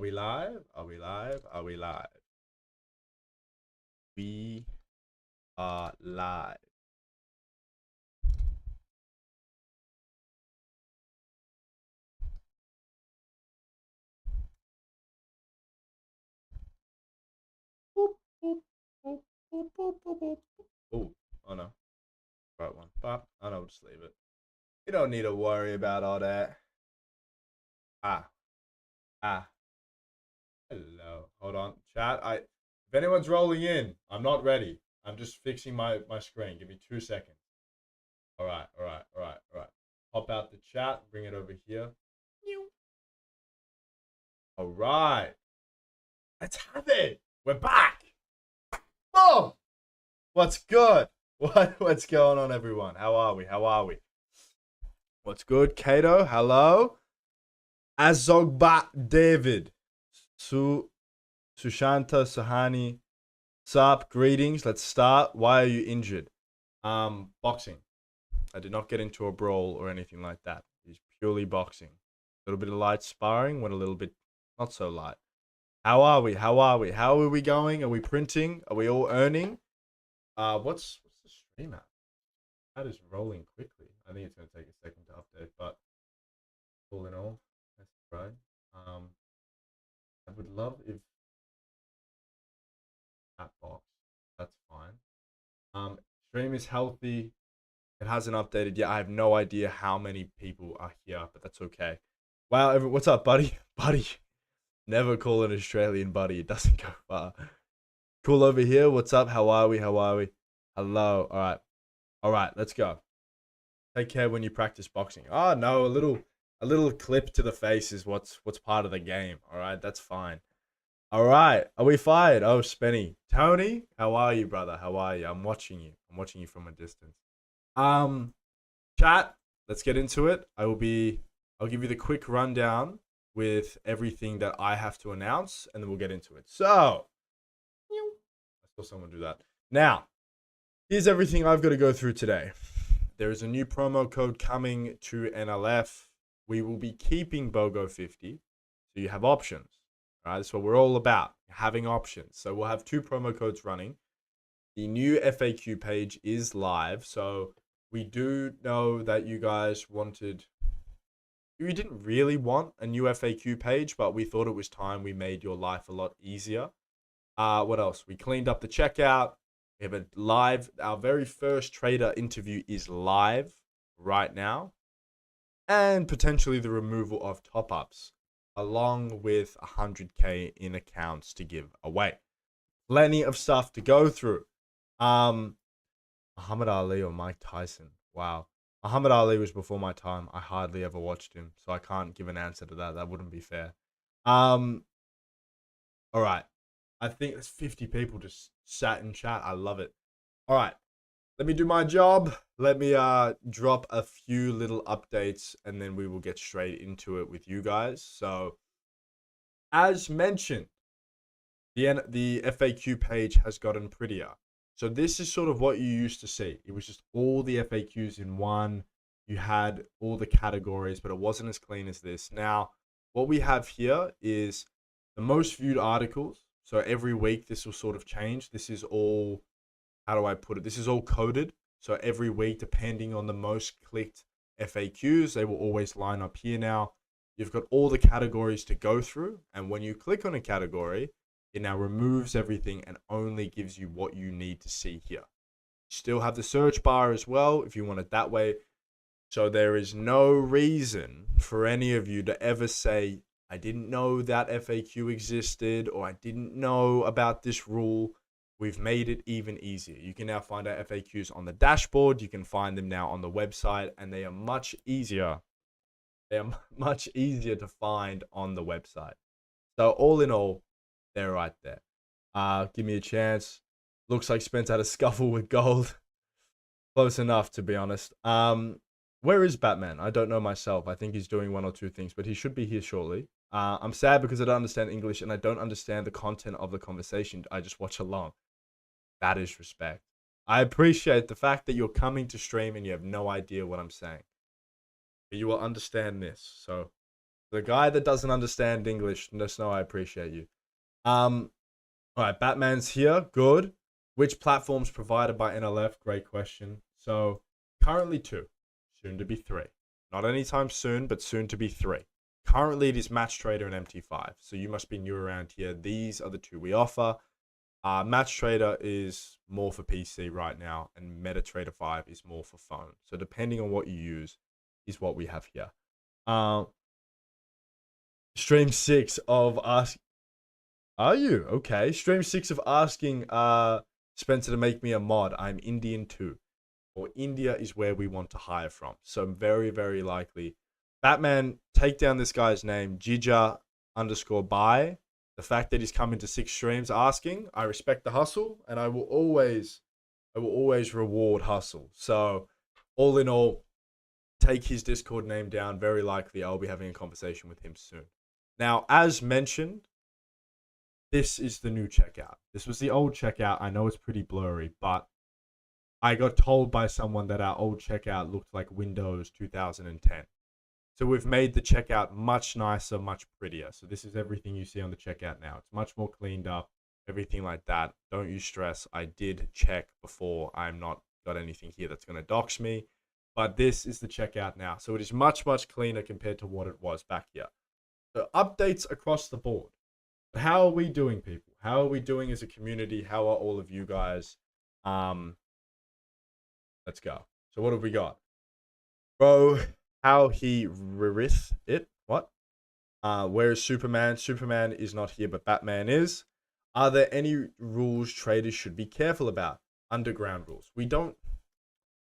we live? Are we live? Are we live? We are live. Boop, boop, boop, boop, boop, boop, boop. Oh no. Right one. But I know, we'll just leave it. You don't need to worry about all that. Ah, ah. Hello. Hold on. Chat. If anyone's rolling in, I'm not ready. I'm just fixing my screen. Give me 2 seconds. Alright. Pop out the chat, bring it over here. Alright. Let's have it. We're back. Oh, what's good? What's going on, everyone? How are we? What's good, Kato? Hello. Azogba David. Sushanta Sahani. Sup, greetings. Let's start. Why are you injured? Boxing. I did not get into a brawl or anything like that. It's purely boxing. A little bit of light sparring, went a little bit not so light. How are we? How are we going? Are we printing? Are we all earning? What's the stream at? That is rolling quickly. I think it's going to take a second to update, but all in all, that's right. I would love if that box. That's fine. Stream is healthy. It hasn't updated yet. I have no idea how many people are here, but that's okay. Wow, what's up, buddy? Buddy. Never call an Australian buddy. It doesn't go far. Cool over here. What's up? How are we? Hello. All right. Let's go. Take care when you practice boxing. Oh no, a little clip to the face is what's part of the game. All right, that's fine. All right, are we fired? Oh, Spenny, Tony, how are you, brother? How are you? I'm watching you. I'm watching you from a distance. Um, Chat. Let's get into it. I'll give you the quick rundown with everything that I have to announce, and then we'll get into it. So, I saw someone do that. Now, here's everything I've got to go through today. There is a new promo code coming to NLF. We will be keeping BOGO50, so you have options. All right, that's what we're all about, having options. So we'll have 2 promo codes running. The new FAQ page is live, so we do know that you guys you didn't really want a new FAQ page, but we thought it was time we made your life a lot easier. What else? We cleaned up the checkout. We have a live, our very first trader interview is live right now. And potentially the removal of top-ups, along with 100K in accounts to give away. Plenty of stuff to go through. Muhammad Ali or Mike Tyson? Wow. Muhammad Ali was before my time. I hardly ever watched him, so I can't give an answer to that. That wouldn't be fair. All right. I think there's 50 people just sat in chat. I love it. All right. Let me do my job. Let me drop a few little updates, and then we will get straight into it with you guys. So, as mentioned, the FAQ page has gotten prettier. So this is sort of what you used to see. It was just all the FAQs in one. You had all the categories, but it wasn't as clean as this. Now, what we have here is the most viewed articles. So every week this will sort of change. This is all, how do I put it? This is all coded. So every week, depending on the most clicked FAQs, they will always line up here now. You've got all the categories to go through. And when you click on a category, it now removes everything and only gives you what you need to see here. Still have the search bar as well if you want it that way. So there is no reason for any of you to ever say, I didn't know that FAQ existed, or I didn't know about this rule. We've made it even easier. You can now find our FAQs on the dashboard. You can find them now on the website, and they are much easier. They are much easier to find on the website. So all in all, they're right there. Give me a chance. Looks like Spence had a scuffle with gold. Close enough, to be honest. Where is Batman? I don't know myself. I think he's doing 1 or 2 things, but he should be here shortly. I'm sad because I don't understand English and I don't understand the content of the conversation. I just watch along. That is respect. I appreciate the fact that you're coming to stream and you have no idea what I'm saying. But you will understand this. So The guy that doesn't understand English, just know I appreciate you. All right, Batman's here. Good. Which platforms provided by NLF? Great question. So currently two, soon to be three. Not anytime soon, but soon to be three. Currently, it is Match Trader and MT5. So you must be new around here. These are the two we offer. Match Trader is more for PC right now, and MetaTrader 5 is more for phone. So depending on what you use, is what we have here. Stream 6 of ask. Are you okay? Stream 6 of asking Spencer to make me a mod. I'm Indian too, or India is where we want to hire from. So very, very likely. Batman, take down this guy's name, Jija underscore by. The fact that he's come into 6 streams asking, I respect the hustle, and I will always reward hustle. So all in all, take his Discord name down. Very likely I'll be having a conversation with him soon. Now, as mentioned, this is the new checkout. This was the old checkout. I know it's pretty blurry, but I got told by someone that our old checkout looked like Windows 2010. So we've made the checkout much nicer, much prettier. So this is everything you see on the checkout now. It's much more cleaned up, everything like that. Don't you stress. I did check before. I'm not got anything here that's going to dox me. But this is the checkout now. So it is much, much cleaner compared to what it was back here. So updates across the board. How are we doing, people? How are we doing as a community? How are all of you guys? Let's go. So what have we got? Bro, how he rerith it? What? Where is Superman? Superman is not here, but Batman is. Are there any rules traders should be careful about? Underground rules. I don't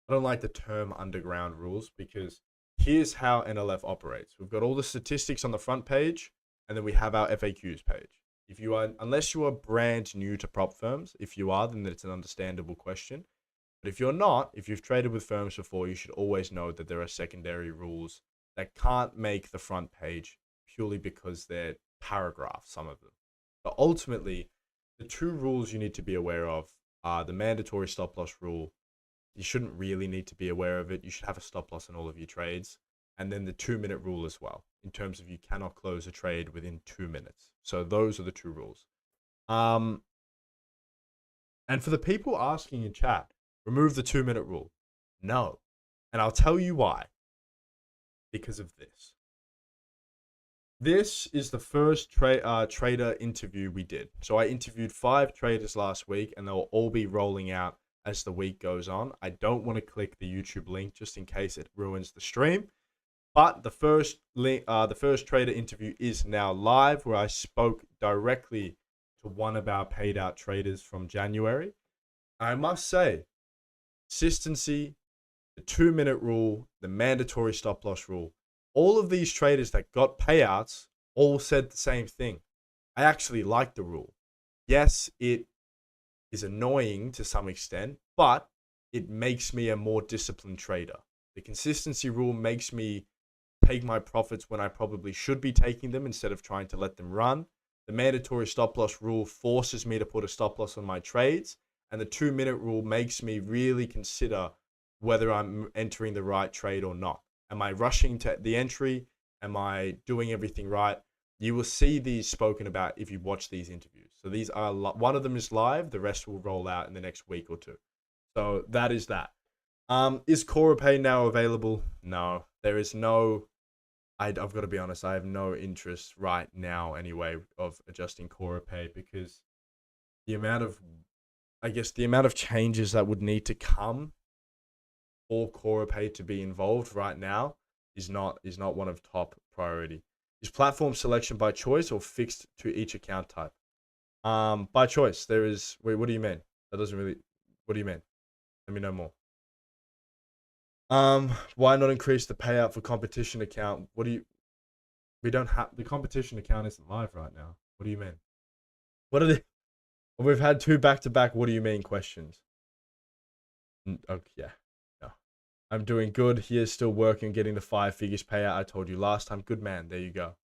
like the term underground rules because here's how NLF operates. We've got all the statistics on the front page, and then we have our FAQs page. If you are, unless you are brand new to prop firms, if you are, then it's an understandable question. But if you're not, if you've traded with firms before, you should always know that there are secondary rules that can't make the front page purely because they're paragraphs, some of them. But ultimately, the two rules you need to be aware of are the mandatory stop loss rule. You shouldn't really need to be aware of it. You should have a stop loss in all of your trades. And then the 2-minute rule as well, in terms of you cannot close a trade within 2 minutes. So those are the two rules. And for the people asking in chat, remove the 2-minute rule. No. And I'll tell you why. Because of this. This is the first trader interview we did. So I interviewed 5 traders last week, and they'll all be rolling out as the week goes on. I don't want to click the YouTube link just in case it ruins the stream. But the first trader interview is now live, where I spoke directly to one of our paid out traders from January. I must say, consistency, the 2-minute rule, the mandatory stop loss rule, all of these traders that got payouts all said the same thing. I actually like the rule. Yes, it is annoying to some extent, but it makes me a more disciplined trader. The consistency rule makes me take my profits when I probably should be taking them instead of trying to let them run. The mandatory stop loss rule forces me to put a stop loss on my trades. And the 2-minute rule makes me really consider whether I'm entering the right trade or not. Am I rushing to the entry? Am I doing everything right? You will see these spoken about if you watch these interviews. So these are, one of them is live. The rest will roll out in the next week or two. So that is that. Is CoraPay now available? No, there is no. I've got to be honest, I have no interest right now anyway of adjusting CoraPay because the amount of changes that would need to come for CoraPay to be involved right now is not one of top priority. Is platform selection by choice or fixed to each account type? By choice. There is. Wait, what do you mean? That doesn't really. What do you mean? Let me know more. Why not increase the payout for competition account? We don't have, the competition account isn't live right now. What do you mean? What are the, we've had 2 back-to-back, what do you mean questions? Okay, yeah, no. I'm doing good. He is still working, getting the 5 figures payout I told you last time. Good man. There you go.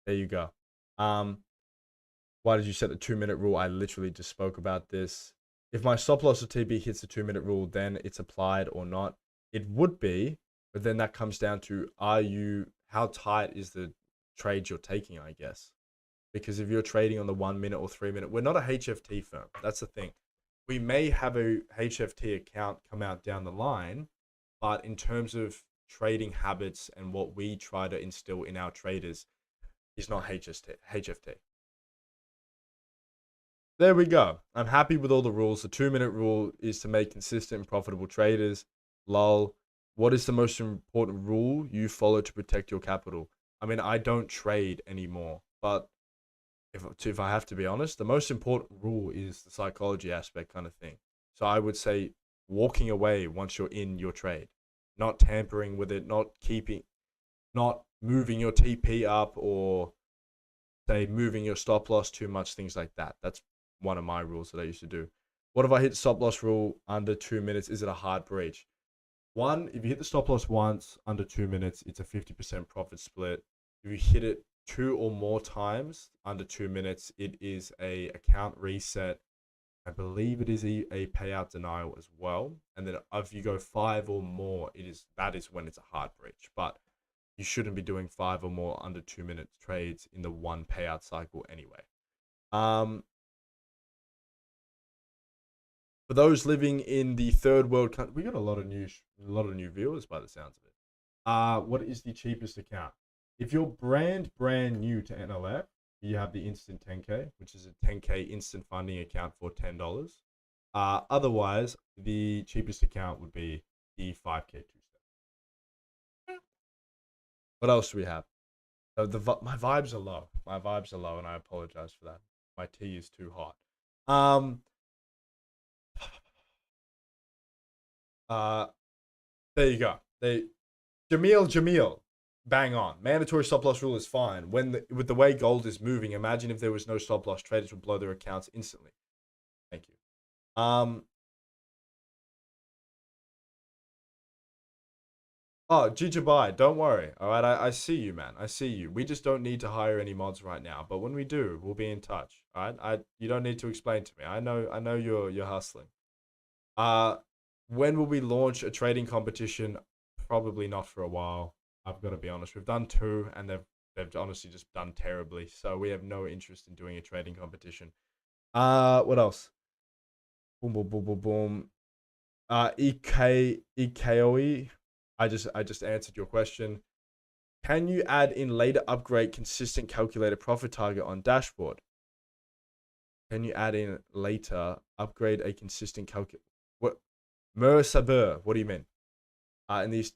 There you go. Why did you set the 2-minute rule? I literally just spoke about this. If my stop loss of TB hits the 2-minute rule, then it's applied or not. It would be, but then that comes down to, how tight is the trades you're taking, I guess. Because if you're trading on the 1 minute or 3 minute, we're not a HFT firm. That's the thing. We may have a HFT account come out down the line, but in terms of trading habits and what we try to instill in our traders is not HFT. There we go. I'm happy with all the rules. The 2 minute rule is to make consistent and profitable traders. Lol. What is the most important rule you follow to protect your capital? I mean, I don't trade anymore, but if I have to be honest, the most important rule is the psychology aspect kind of thing. So I would say walking away once you're in your trade, not tampering with it, not moving your TP up or say moving your stop loss too much, things like that. That's one of my rules that I used to do. What if I hit stop loss rule under 2 minutes? Is it a hard breach? One, if you hit the stop loss once under 2 minutes, it's a 50% profit split. If you hit it 2 or more times under 2 minutes, it is a account reset. I believe it is a payout denial as well. And then if you go 5 or more, that is when it's a hard breach. But you shouldn't be doing 5 or more under 2 minute trades in the one payout cycle anyway. For those living in the third world country, we got a lot of new viewers by the sounds of it. What is the cheapest account? If you're brand new to NLF, you have the Instant 10K, which is a 10K instant funding account for $10. Otherwise, the cheapest account would be the 5K 2-step. What else do we have? My vibes are low. My vibes are low, and I apologize for that. My tea is too hot. There you go. Jamil, bang on. Mandatory stop loss rule is fine. With the way gold is moving, imagine if there was no stop loss, traders would blow their accounts instantly. Thank you. Oh, Gigabyte, don't worry. All right, I see you, man. I see you. We just don't need to hire any mods right now, but when we do, we'll be in touch. All right, you don't need to explain to me. I know you're hustling. When will we launch a trading competition? Probably not for a while. I've got to be honest. We've done 2, and they've honestly just done terribly. So we have no interest in doing a trading competition. What else? Boom, boom, boom, boom, boom. EKOE. I just answered your question. Can you add in later upgrade consistent calculated profit target on dashboard? Can you add in later upgrade a consistent calculate? What? Mer Saber. What do you mean? In these.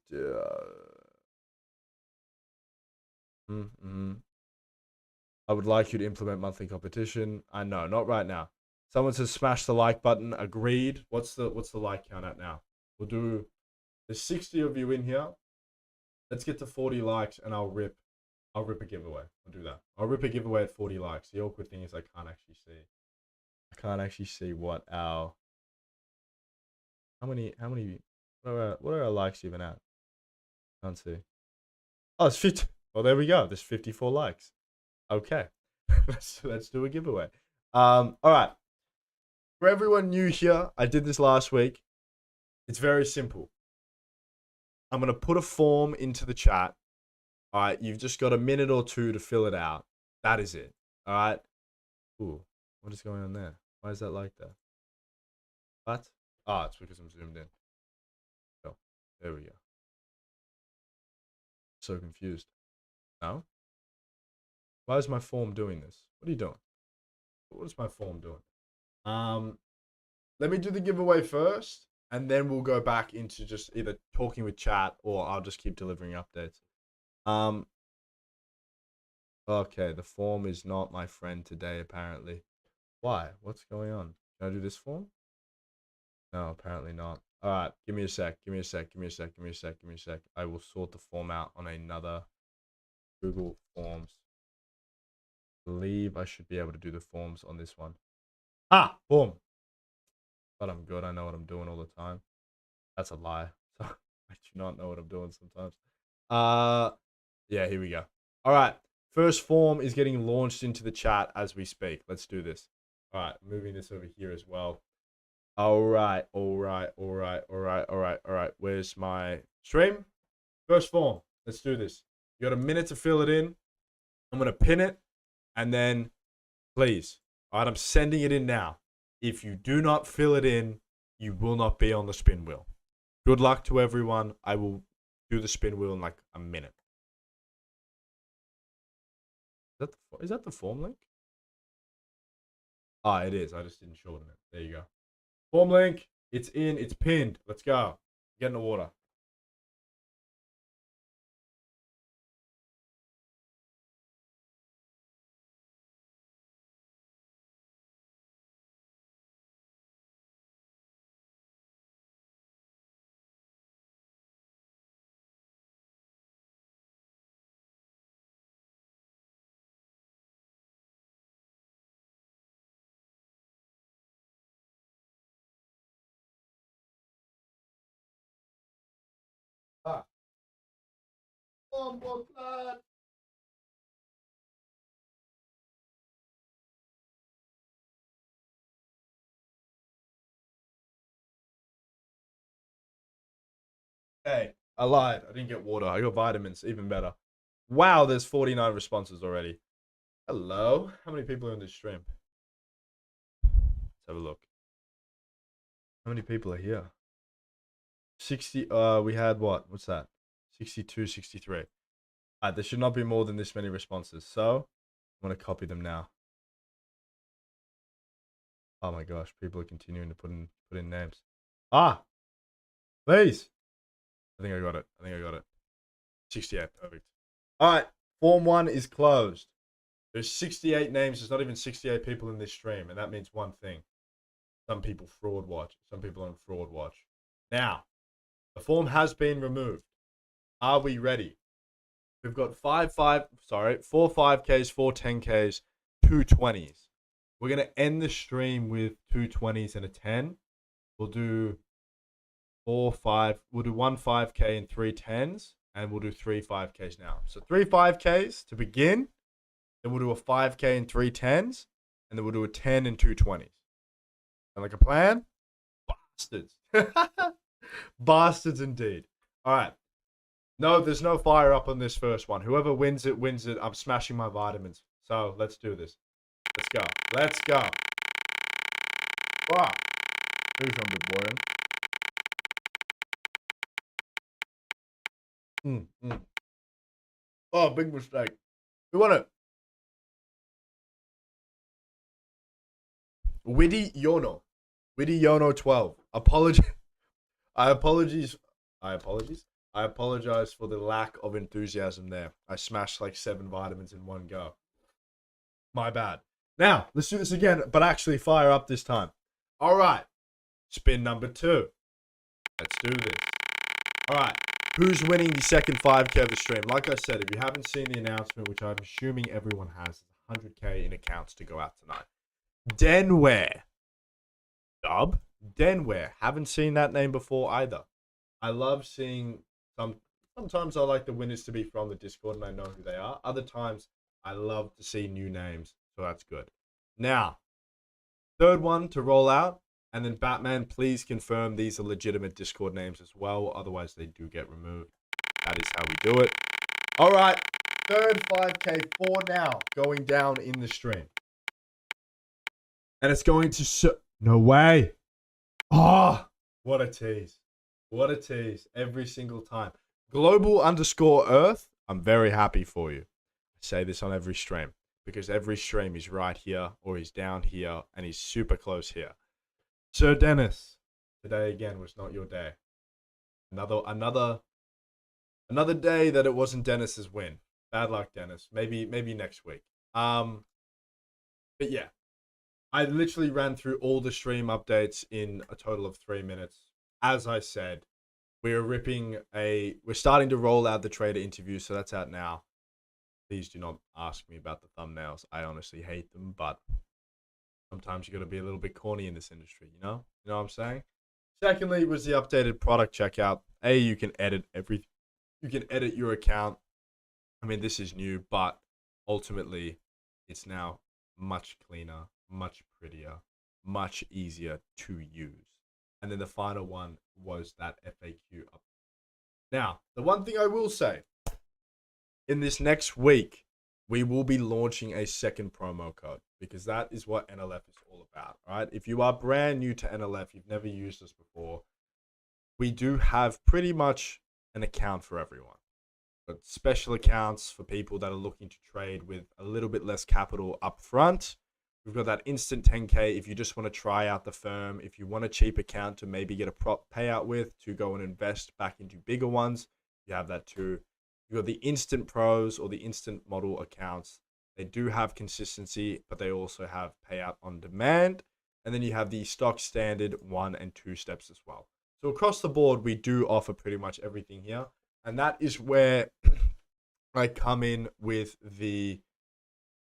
I would like you to implement monthly competition. I know, not right now. Someone says smash the like button. Agreed. What's the like count at now? We'll do. There's 60 of you in here. Let's get to 40 likes, and I'll rip a giveaway. I'll do that. I'll rip a giveaway at 40 likes. The awkward thing is I can't actually see what our how many what are our likes even at? Can't see. Oh, it's 50. Well, there we go. There's 54 likes. Okay. let's do a giveaway. All right. For everyone new here, I did this last week. It's very simple. I'm going to put a form into the chat. All right. You've just got a minute or 2 to fill it out. That is it. All right. Ooh, what is going on there? Why is that like that? What? Ah, it's because I'm zoomed in. Oh, there we go. So confused. No? Why is my form doing this? What are you doing? What is my form doing? Let me do the giveaway first, and then we'll go back into just either talking with chat or I'll just keep delivering updates. Okay, the form is not my friend today, apparently. Why? What's going on? Can I do this form? No, apparently not. All right, give me a sec. I will sort the form out on another Google Forms. I believe I should be able to do the forms on this one. Ah, boom. But I'm good. I know what I'm doing all the time. That's a lie. I do not know what I'm doing sometimes. Yeah, here we go. All right. First form is getting launched into the chat as we speak. Let's do this. All right, moving this over here as well. All right. Where's my stream? First form. Let's do this. You got a minute to fill it in. I'm going to pin it. And then, please, all right, I'm sending it in now. If you do not fill it in, you will not be on the spin wheel. Good luck to everyone. I will do the spin wheel in like a minute. Is that the form link? Ah, it is. I just didn't shorten it. There you go. Form link. It's in. It's pinned. Let's go. Get in the water. Ah. Form booklet. Hey, I lied. I didn't get water. I got vitamins. Even better. Wow, there's 49 responses already. Hello. How many people are in this stream? Let's have a look. How many people are here? 60. We had what? What's that? 62, 63. There should not be more than this many responses. So I'm gonna copy them now. Oh my gosh, people are continuing to put in names. Ah, please. I think I got it. 68. Perfect. All right. Form 1 is closed. There's 68 names. There's not even 68 people in this stream, and that means one thing. Some people fraud watch. Some people on fraud watch. Now, the form has been removed. Are we ready? We've got 4 5Ks, 4 10Ks, 2 20s. We're going to end the stream with 2 20s and a 10. We'll do 1 5K and 3 10s, and we'll do 3 5Ks now. So 3 5Ks to begin, then we'll do a 5K and 3 10s, and then we'll do a 10 and 2 20s. Sound like a plan? Bastards. Bastards indeed. All right. No, there's no fire up on this first one. Whoever wins it, wins it. I'm smashing my vitamins. So let's do this. Let's go. Let's go. Wow. Here's some big boy. Oh, big mistake. Who won it? Witty Yono. Witty Yono 12. I apologize for the lack of enthusiasm there. I smashed like 7 vitamins in one go. My bad. Now, let's do this again, but actually fire up this time. All right. Spin number 2. Let's do this. All right. Who's winning the second 5K of the stream? Like I said, if you haven't seen the announcement, which I'm assuming everyone has, 100K in accounts to go out tonight. Denware. Dub? Denware. Haven't seen that name before either. I love seeing sometimes I like the winners to be from the Discord and I know who they are. Other times I love to see new names, so that's good. Now, third one to roll out, and then Batman, please confirm these are legitimate Discord names as well, otherwise they do get removed. That is how we do it. All right, third 5K for now going down in the stream. And it's going to no way. Oh, what a tease. What a tease every single time. Global_Earth, I'm very happy for you. I say this on every stream because every stream is right here or he's down here and he's super close here. Sir Dennis, today again was not your day. Another day that it wasn't Dennis's win. Bad luck, Dennis. Maybe next week. But yeah, I literally ran through all the stream updates in a total of 3 minutes. As I said, we're starting to roll out the trader interview, so that's out now. Please do not ask me about the thumbnails. I honestly hate them, but sometimes you got to be a little bit corny in this industry, you know? You know what I'm saying? Secondly, was the updated product checkout. You can edit everything. You can edit your account. I mean, this is new, but ultimately, it's now much cleaner, much prettier, much easier to use. And then the final one was that FAQ update. Now, the one thing I will say, in this next week, we will be launching a second promo code because that is what NLF is all about, right? If you are brand new to NLF, you've never used us before, we do have pretty much an account for everyone. But special accounts for people that are looking to trade with a little bit less capital up front. We've got that instant 10K if you just want to try out the firm. If you want a cheap account to maybe get a prop payout with to go and invest back into bigger ones, you have that too. You've got the instant pros or the instant model accounts. They do have consistency, but they also have payout on demand. And then you have the stock standard 1 and 2 steps as well. So across the board, we do offer pretty much everything here. And that is where I come in with the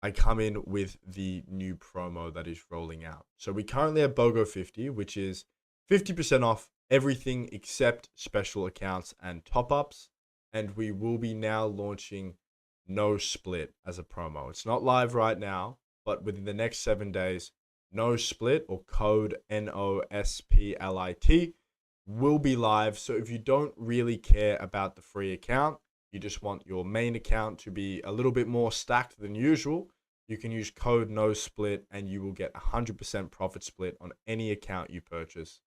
new promo that is rolling out. So we currently have BOGO 50, which is 50% off everything except special accounts and top-ups. And we will be now launching No Split as a promo. It's not live right now, but within the next 7 days, No Split or code NOSPLIT will be live. So if you don't really care about the free account, you just want your main account to be a little bit more stacked than usual, you can use code No Split and you will get 100% profit split on any account you purchase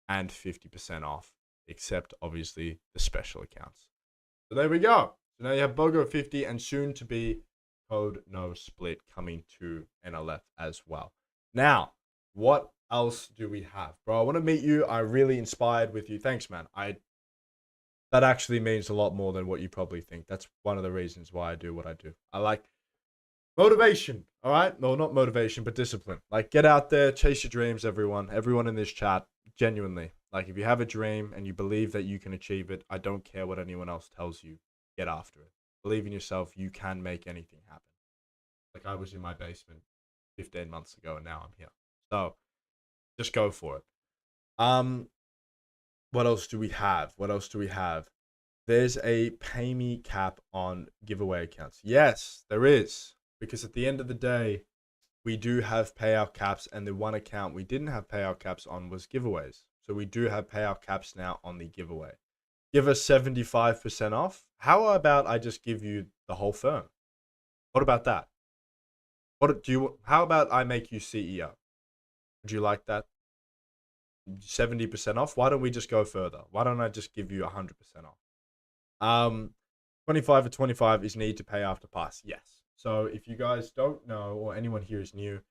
and 50% off, except obviously the special accounts. So there we go. So now you have BOGO 50 and soon to be code No Split coming to NLF as well. Now, what else do we have? Bro, I want to meet you. I'm really inspired with you. Thanks, man. That actually means a lot more than what you probably think. That's one of the reasons why I do what I do. I like motivation, all right? No, not motivation, but discipline. Like, get out there, chase your dreams, everyone. Everyone in this chat, genuinely. Like, if you have a dream and you believe that you can achieve it, I don't care what anyone else tells you. Get after it. Believe in yourself. You can make anything happen. Like, I was in my basement 15 months ago, and now I'm here. So, just go for it. What else do we have? There's a pay me cap on giveaway accounts. Yes, there is. Because at the end of the day, we do have payout caps, and the one account we didn't have payout caps on was giveaways. So we do have payout caps now on the giveaway. Give us 75% off. How about I just give you the whole firm? What about that? How about I make you CEO? Would you like that? 70% off? Why don't we just go further? Why don't I just give you 100% off? 25 or 25 is need to pay after pass. Yes. So if you guys don't know, or anyone here is new,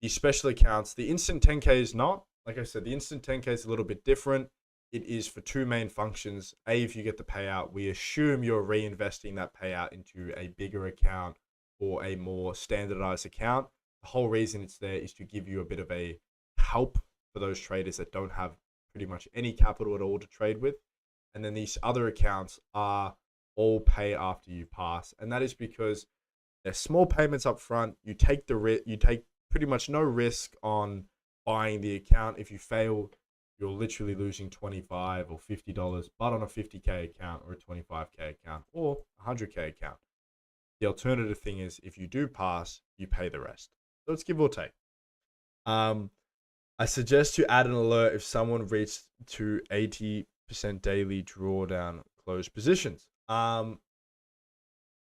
the special accounts, the instant 10K is not. Like I said, the instant 10K is a little bit different. It is for two main functions. A, if you get the payout, we assume you're reinvesting that payout into a bigger account or a more standardized account. The whole reason it's there is to give you a bit of a help for those traders that don't have pretty much any capital at all to trade with. And then these other accounts are all pay after you pass. And that is because they're small payments up front. You take pretty much no risk on buying the account. If you fail, you're literally losing $25 or $50, but on a 50K account or a 25K account or a 100K account. The alternative thing is if you do pass, you pay the rest. So it's give or take. I suggest to add an alert if someone reached to 80% daily drawdown closed positions. I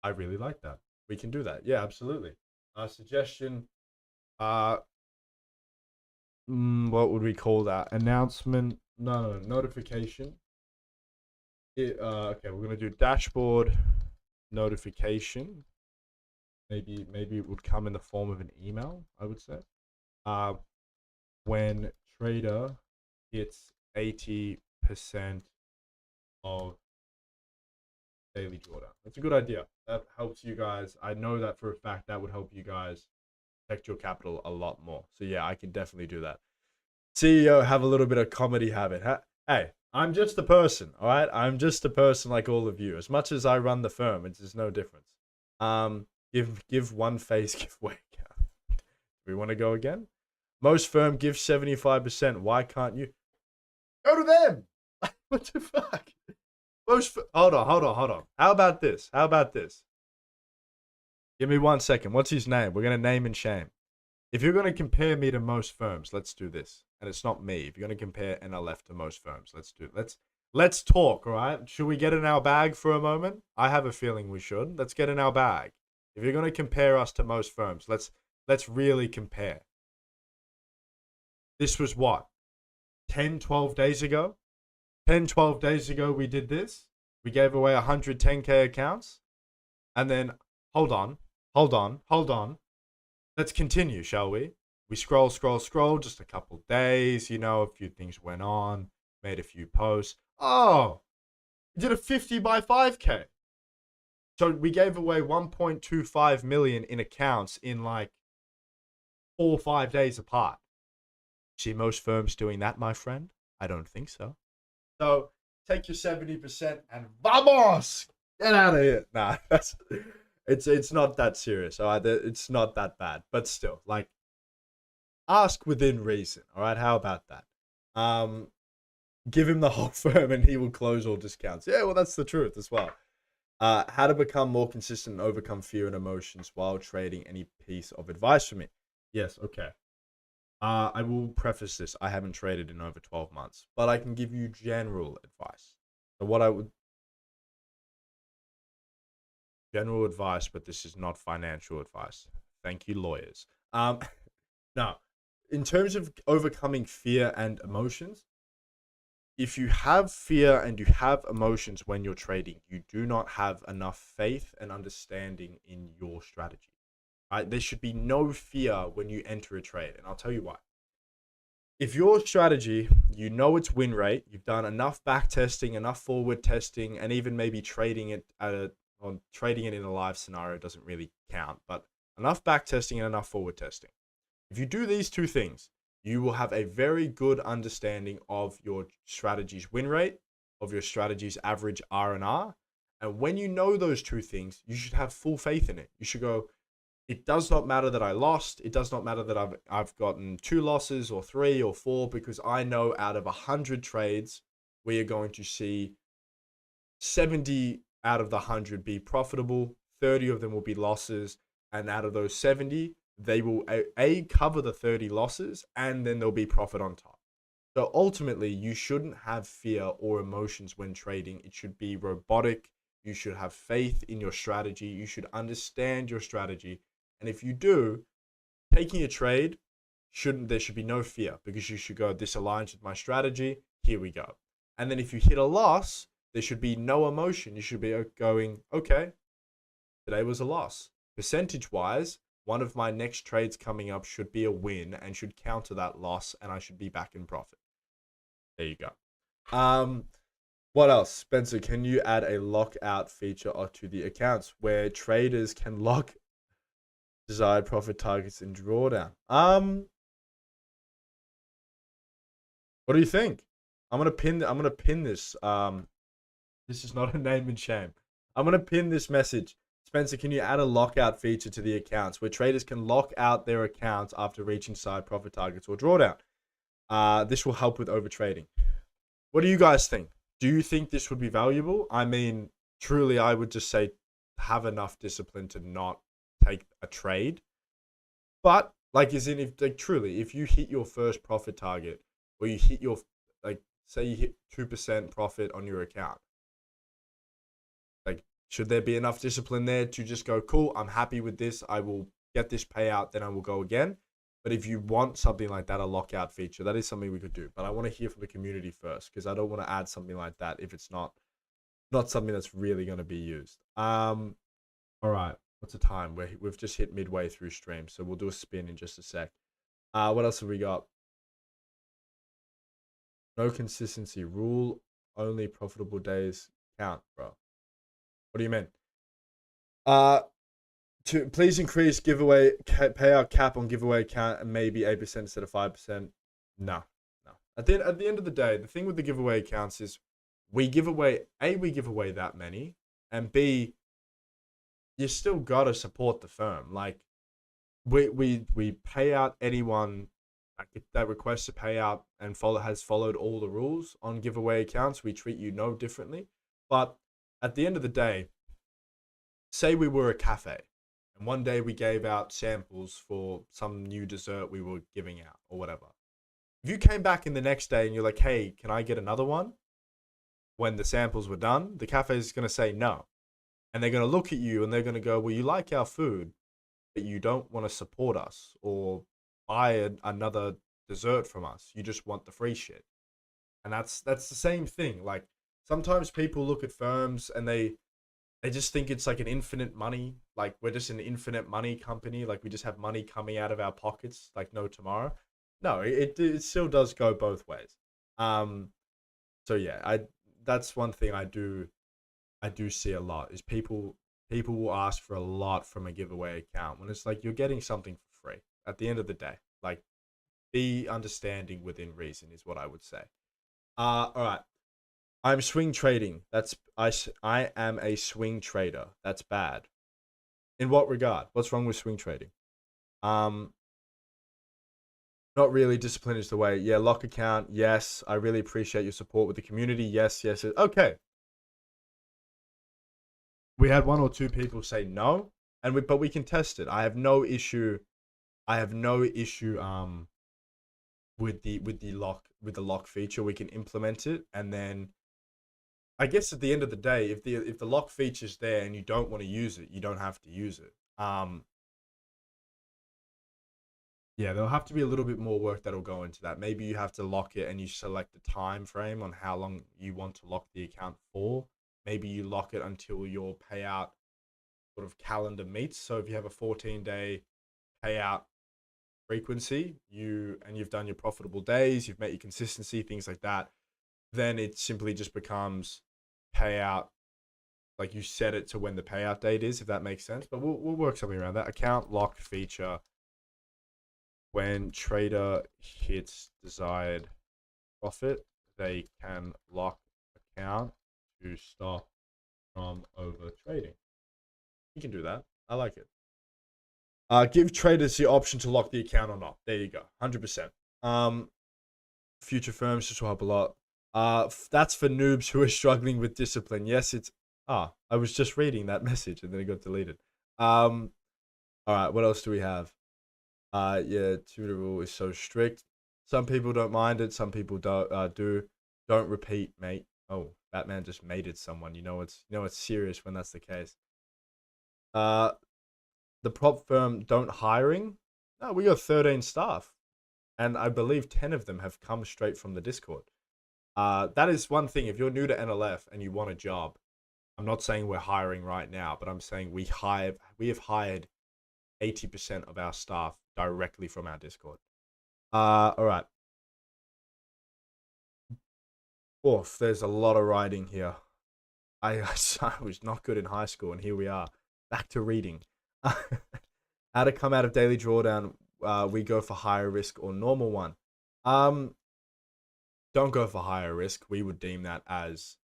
really like that. We can do that. Yeah, absolutely. Suggestion. What would we call that? Announcement. No, notification. Okay, we're gonna do dashboard notification. Maybe it would come in the form of an email, I would say. When trader hits 80% of daily drawdown. That's a good idea. That helps you guys. I know that for a fact that would help you guys protect your capital a lot more. So yeah, I can definitely do that. CEO, have a little bit of comedy habit. Hey, I'm just a person, all right? I'm just a person like all of you. As much as I run the firm, it's just no difference. Give one face giveaway. Do we want to go again? Most firm give 75%. Why can't you? Go to them. What the fuck? Hold on. How about this? Give me 1 second. What's his name? We're going to name and shame. If you're going to compare me to most firms, let's do this. And it's not me. If you're going to compare NLF to most firms, let's talk, all right? Should we get in our bag for a moment? I have a feeling we should. Let's get in our bag. If you're going to compare us to most firms, let's really compare. This was what? 10, 12 days ago? 10, 12 days ago we did this. We gave away 110K accounts. And then, hold on, hold on, hold on. Let's continue, shall we? We scroll, scroll, scroll, just a couple days, a few things went on, made a few posts. Oh, we did a 50 by 5K. So we gave away 1.25 million in accounts in like 4 or 5 days apart. See most firms doing that, my friend? I don't think so. So take your 70% and vamos! Get out of here. Nah, it's not that serious. All right, it's not that bad. But still, like, ask within reason. All right, how about that? Give him the whole firm and he will close all discounts. Yeah, well, that's the truth as well. How to become more consistent and overcome fear and emotions while trading. Any piece of advice for me? Yes, okay. I will preface this. I haven't traded in over 12 months, but I can give you general advice. So what I would general advice, but this is not financial advice. Thank you, lawyers. Now, in terms of overcoming fear and emotions, if you have fear and you have emotions when you're trading, you do not have enough faith and understanding in your strategy. Right? There should be no fear when you enter a trade, and I'll tell you why. If your strategy, its win rate, you've done enough back testing, enough forward testing, and even maybe trading it trading it in a live scenario doesn't really count, but enough back testing and enough forward testing. If you do these two things, you will have a very good understanding of your strategy's win rate, of your strategy's average R&R. And when you know those two things, you should have full faith in it. You should go, it does not matter that I lost. It does not matter that I've gotten 2 losses or 3 or 4, because I know out of 100 trades, we are going to see 70 out of the 100 be profitable, 30 of them will be losses, and out of those 70, they will cover the 30 losses, and then there'll be profit on top. So ultimately, you shouldn't have fear or emotions when trading. It should be robotic. You should have faith in your strategy. You should understand your strategy. And if you do, taking a trade, there should be no fear, because you should go, this aligns with my strategy. Here we go. And then if you hit a loss, there should be no emotion. You should be going, okay, today was a loss. Percentage-wise, one of my next trades coming up should be a win and should counter that loss, and I should be back in profit. There you go. What else? Spencer, can you add a lockout feature to the accounts where traders can lock desired profit targets in drawdown? What do you think? I'm gonna pin this. This is not a name and shame. I'm gonna pin this message. Spencer, can you add a lockout feature to the accounts where traders can lock out their accounts after reaching side profit targets or drawdown? This will help with overtrading. What do you guys think? Do you think this would be valuable? I mean, truly, I would just say have enough discipline to not take a trade. But like, truly, if you hit your first profit target, or you hit your, say you hit 2% profit on your account, should there be enough discipline there to just go, cool, I'm happy with this, I will get this payout, then I will go again? But if you want something like that, a lockout feature, that is something we could do. But I want to hear from the community first, because I don't want to add something like that if it's not something that's really going to be used. All right, what's the time? We've just hit midway through stream, so we'll do a spin in just a sec. What else have we got? No consistency rule, only profitable days count, bro. What do you mean? To please increase giveaway payout cap on giveaway account and maybe 8% instead of 5%. No. At the end of the day, the thing with the giveaway accounts is we give away that many, and B, you still gotta support the firm. Like, we pay out anyone that requests a payout and has followed all the rules on giveaway accounts. We treat you no differently. But at the end of the day, say we were a cafe, and one day we gave out samples for some new dessert we were giving out or whatever. If you came back in the next day and you're like, hey, can I get another one? When the samples were done, the cafe is going to say no. and they're going to look at you and they're going to go, well, you like our food, but you don't want to support us or buy another dessert from us. You just want the free shit. And that's the same thing. Like sometimes people look at firms and they just think it's like an infinite money. Like we're just an infinite money company. Like we just have money coming out of our pockets like no tomorrow. No, it still does go both ways. Um, so yeah, I that's one thing I do see a lot is people will ask for a lot from a giveaway account when it's like you're getting something for free at the end of the day. Like be understanding within reason is what I would say. All right. I'm swing trading. I am a swing trader. That's bad. In what regard? What's wrong with swing trading? Um, Not really. Discipline is the way. Yeah, lock account. Yes, I really appreciate your support with the community. Yes, yes. Okay. We had one or two people say no, but we can test it. I have no issue. I have no issue. With the lock feature, we can implement it, and then I guess at the end of the day, if the lock feature's there and you don't want to use it, you don't have to use it. Yeah, there'll have to be a little bit more work that'll go into that. Maybe you have to lock it and you select the time frame on how long you want to lock the account for. Maybe you lock it until your payout sort of calendar meets. So if you have a 14-day payout frequency, you've done your profitable days, you've met your consistency, things like that, then it simply just becomes payout. Like you set it to when the payout date is, if that makes sense. But we'll work something around that. Account lock feature. When trader hits desired profit, they can lock account to stop from over trading. You can do that. I like it. Give traders the option to lock the account or not. There you go. 100%. Future firms, just will help a lot. That's for noobs who are struggling with discipline. Yes, it's I was just reading that message and then it got deleted. All right, what else do we have? Yeah, tutor rule is so strict. Some people don't mind it. Some people do. Don't repeat, mate. Oh, Batman just mated someone. It's serious when that's the case. Uh, the prop firm don't hiring. No, we got 13 staff, and I believe 10 of them have come straight from the Discord. That is one thing. If you're new to NLF and you want a job, I'm not saying we're hiring right now, but I'm saying we have hired 80% of our staff directly from our Discord. All right. Oof, there's a lot of writing here. I was not good in high school, and here we are, back to reading. How to come out of daily drawdown? We go for higher risk or normal one. Um, don't go for higher risk. We would deem that as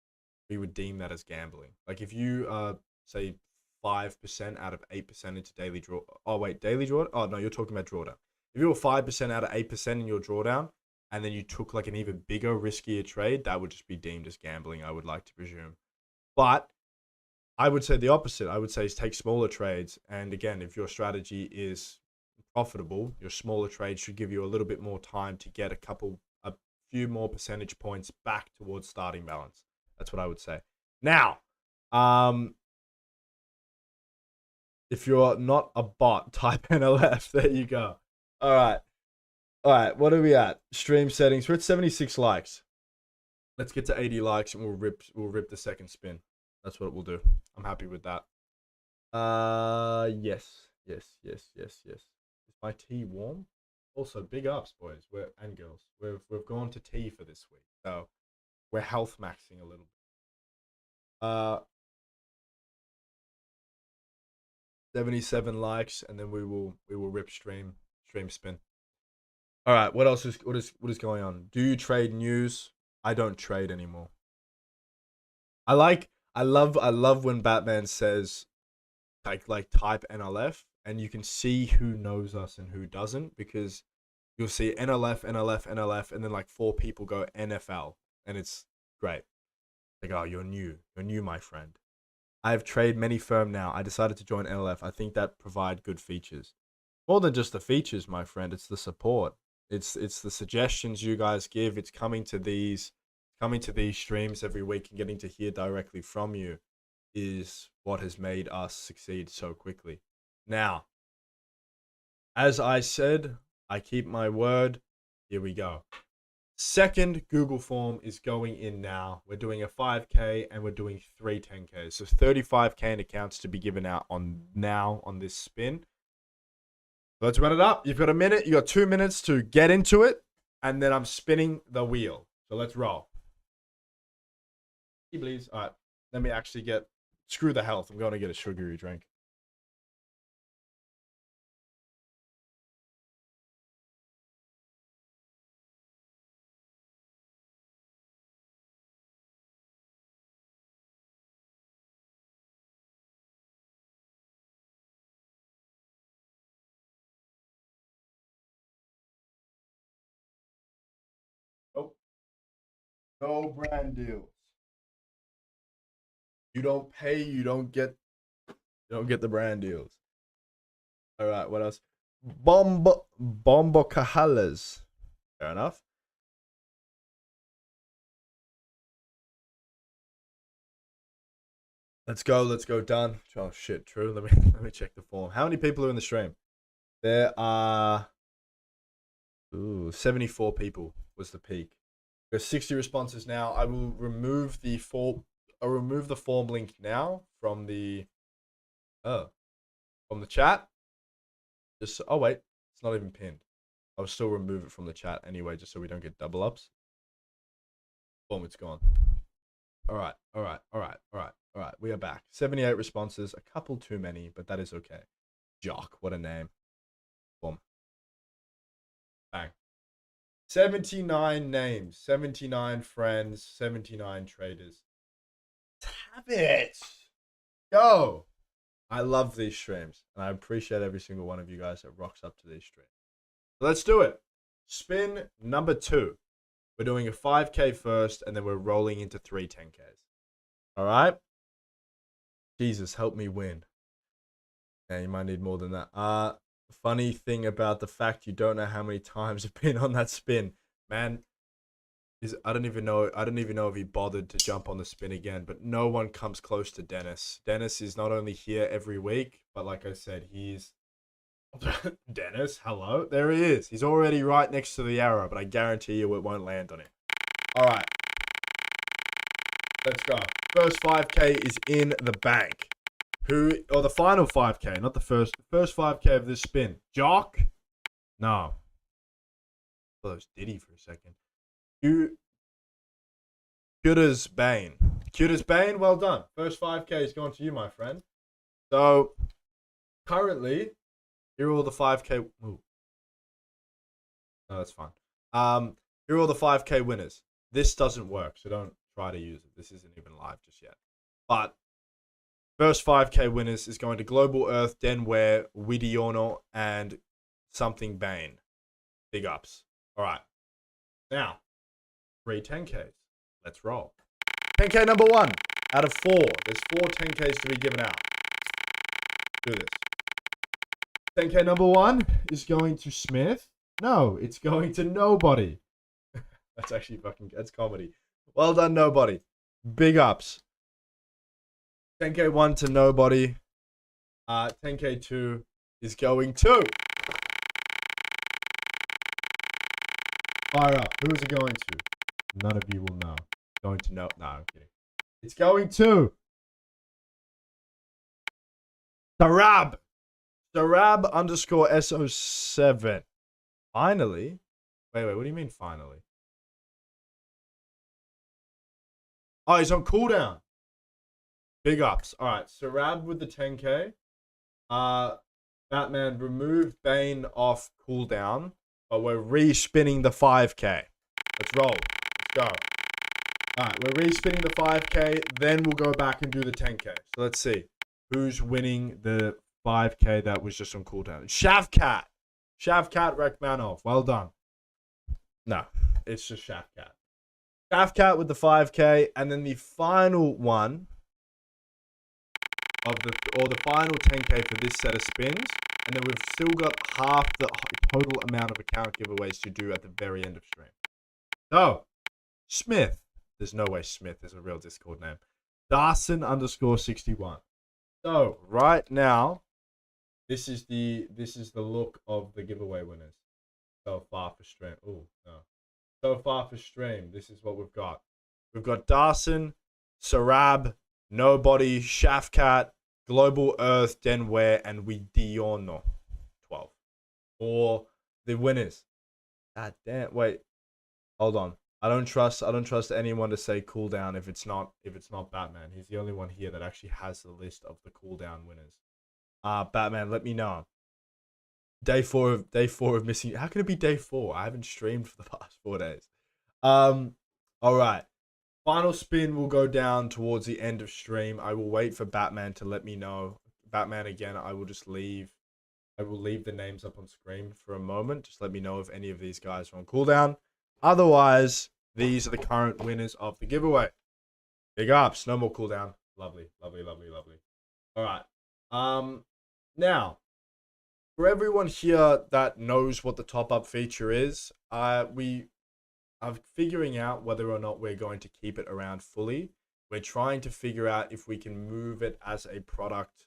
gambling. Like if you say 5% out of 8% into daily draw. Oh wait, daily draw. Oh no, you're talking about drawdown. If you were 5% out of 8% in your drawdown, and then you took like an even bigger, riskier trade, that would just be deemed as gambling. I would like to presume. But I would say the opposite. I would say is take smaller trades, and again, if your strategy is profitable, your smaller trades should give you a little bit more time to get a few more percentage points back towards starting balance. That's what I would say. Now, if you're not a bot, type NLF. There you go. All right. All right. What are we at? Stream settings. We're at 76 likes. Let's get to 80 likes and we'll rip the second spin. That's what we'll do. I'm happy with that. Yes. Yes, yes, yes, yes. Is my tea warm? Also, big ups, boys. And girls. We've gone to tea for this week. So we're health maxing a little bit. 77 likes, and then we will rip stream spin. All right, what is going on? Do you trade news? I don't trade anymore. I love when Batman says like type NLF and you can see who knows us and who doesn't because you'll see NLF, NLF, NLF, and then like four people go NFL, and it's great. Like, oh, you're new, my friend. I have trade many firm now. I decided to join NLF. I think that provide good features. More than just the features, my friend. It's the support. It's the suggestions you guys give. It's coming to these streams every week and getting to hear directly from you. is what has made us succeed so quickly. Now, as I said, I keep my word. Here we go. Second Google form is going in now. We're doing a 5K and we're doing 3 10Ks. So 35K in accounts to be given out on this spin. Let's run it up. You've got a minute. You got 2 minutes to get into it. And then I'm spinning the wheel. So let's roll. Please. All right. Let me actually screw the health. I'm going to get a sugary drink. Nope. No brand deals. You don't pay, you don't get the brand deals. All right, what else? Bombo Cajalas. Fair enough. Let's go, done. Oh shit, true. Let me check the form. How many people are in the stream? There are 74 people was the peak. There's 60 responses now. I will remove the form. I'll remove the form link now from the chat. Just oh wait, it's not even pinned. I'll still remove it from the chat anyway, just so we don't get double ups. Boom, it's gone. All right. We are back. 78 responses, a couple too many, but that is okay. Jock, what a name. Boom. Bang. 79 names, 79 friends, 79 traders. Tap it. Go. I love these streams, and I appreciate every single one of you guys that rocks up to these streams. So let's do it. Spin number 2. We're doing a 5K first, and then we're rolling into 3 10Ks. All right? Jesus, help me win. Yeah, you might need more than that. Funny thing about the fact you don't know how many times I've been on that spin, man. I don't even know if he bothered to jump on the spin again, but no one comes close to Dennis. Dennis is not only here every week, but like I said, he's Dennis, hello. There he is. He's already right next to the arrow, but I guarantee you it won't land on him. All right. Let's go. First 5K is in the bank. The final 5K, not the first 5K of this spin. Jock? No. I thought it was Diddy for a second. Cuter's Bane. Cuter's Bane, well done. First 5K is going to you, my friend. So, currently, here are all the 5K. Ooh. No, that's fine. Here are all the 5K winners. This doesn't work, so don't try to use it. This isn't even live just yet. But first 5K winners is going to Global Earth, Denware, Widiono, and something Bane. Big ups. All right. Now, 3 10Ks. Let's roll. 10K number 1 out of 4. There's 4 10Ks to be given out. Do this. 10K number 1 is going to Smith. No, it's going to nobody. That's actually that's comedy. Well done, nobody. Big ups. 10K 1 to nobody. 10K 2 is going to. Fire up. Who is it going to? None of you will know. Going to know. No, I'm kidding. It's going to Sarab. Sarab underscore SO7. Finally. Wait, what do you mean finally? Oh, he's on cooldown. Big ups. All right, Sarab with the 10K. Batman, remove Bane off cooldown, but we're re-spinning the 5K. Let's roll. Let's go. All right, we're re-spinning the 5K, then we'll go back and do the 10K. So let's see who's winning the 5K that was just on cooldown. Shavkat. Shavkat Rekmanov. Well done. No, it's just Shavkat. Shavkat with the 5K, and then the final one the final 10K for this set of spins, and then we've still got half the total amount of account giveaways to do at the very end of stream. So, Smith. There's no way Smith is a real Discord name. Darson underscore 61. So right now, this is the look of the giveaway winners so far for stream. Oh no. So far for stream, this is what we've got. We've got Darson, Sarab, Nobody, Shafkat, Global Earth, Denware, and Widiono. 12. For the winners. God damn. Wait. Hold on. I don't trust anyone to say cooldown if it's not Batman. He's the only one here that actually has the list of the cooldown winners. Batman, let me know. Day four of missing. How can it be day 4? I haven't streamed for the past 4 days. All right. Final spin will go down towards the end of stream. I will wait for Batman to let me know. Batman again. I will leave the names up on screen for a moment. Just let me know if any of these guys are on cooldown. Otherwise, these are the current winners of the giveaway. Big ups. No more cooldown. Lovely, lovely, lovely, lovely. All right. Now, for everyone here that knows what the top-up feature is, we are figuring out whether or not we're going to keep it around fully. We're trying to figure out if we can move it as a product.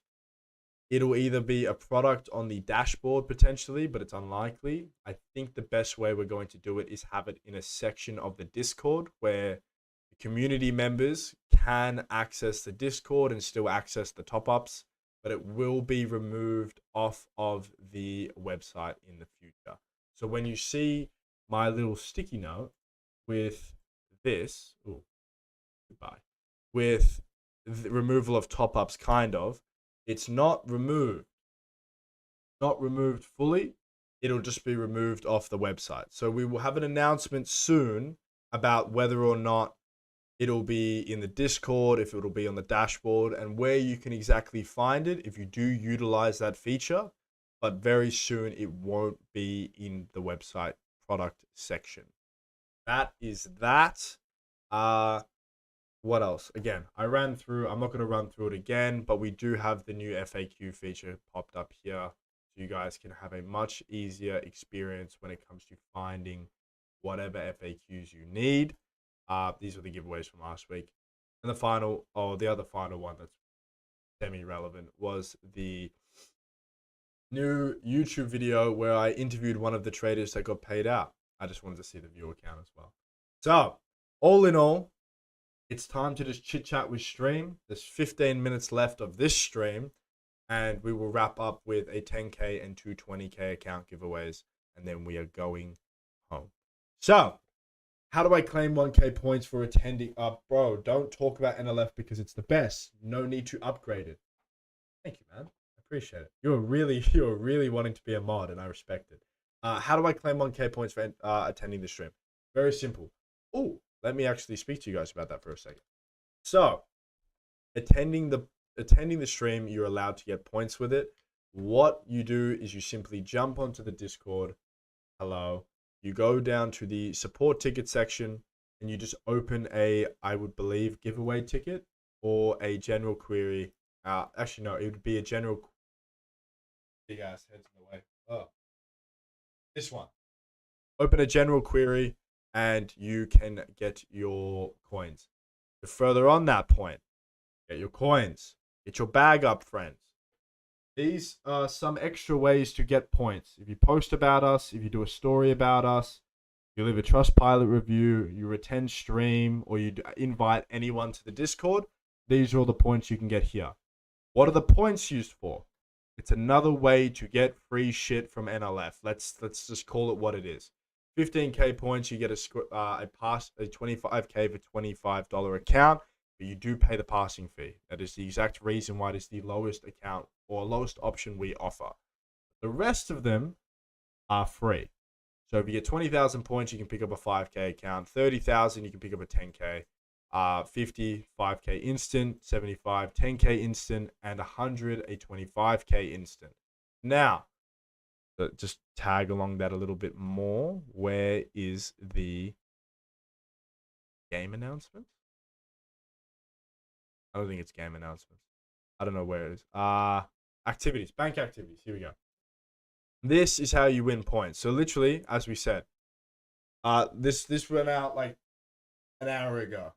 It'll either be a product on the dashboard potentially, but it's unlikely. I think the best way we're going to do it is have it in a section of the Discord where the community members can access the Discord and still access the top-ups, but it will be removed off of the website in the future. So when you see my little sticky note with this, goodbye, with the removal of top-ups, it's not removed fully. It'll just be removed off the website. So we will have an announcement soon about whether or not it'll be in the Discord, if it'll be on the dashboard, and where you can exactly find it if you do utilize that feature. But very soon it won't be in the website product section. That is that. What else? Again, I'm not going to run through it again, but we do have the new FAQ feature popped up here. So you guys can have a much easier experience when it comes to finding whatever FAQs you need. These were the giveaways from last week. And the other final one that's semi-relevant was the new YouTube video where I interviewed one of the traders that got paid out. I just wanted to see the viewer count as well. So, all in all, it's time to just chit chat with stream. There's 15 minutes left of this stream, and we will wrap up with a 10K and 220K account giveaways, and then we are going home. So, how do I claim 1K points for attending? Bro, don't talk about NLF because it's the best. No need to upgrade it. Thank you, man. I appreciate it. You're really wanting to be a mod, and I respect it. How do I claim 1K points for attending the stream? Very simple. Oh, let me actually speak to you guys about that for a second. So, attending the stream, you're allowed to get points with it. What you do is you simply jump onto the Discord. Hello. You go down to the support ticket section and you just open I would believe, giveaway ticket or a general query. Actually, no, it would be a general. Big ass heads in the way. Oh, this one. Open a general query and you can get your coins. The further on that point, get your coins. Get your bag up, friends. These are some extra ways to get points. If you post about us, if you do a story about us, you leave a Trustpilot review, you attend stream, or you invite anyone to the Discord, these are all the points you can get here. What are the points used for? It's another way to get free shit from NLF. Let's just call it what it is. 15K points, you get a 25K for $25 account, but you do pay the passing fee. That is the exact reason why it is the lowest account or lowest option we offer. The rest of them are free. So if you get 20,000 points, you can pick up a 5K account. 30,000, you can pick up a 10K. 50, 5K instant. 75, 10K instant. And 100, a 25K instant. Now, just tag along that a little bit more. Where is the game announcement? I don't think it's game announcements. I don't know where it is. Activities, bank activities. Here we go. This is how you win points. So literally, as we said, this went out like an hour ago.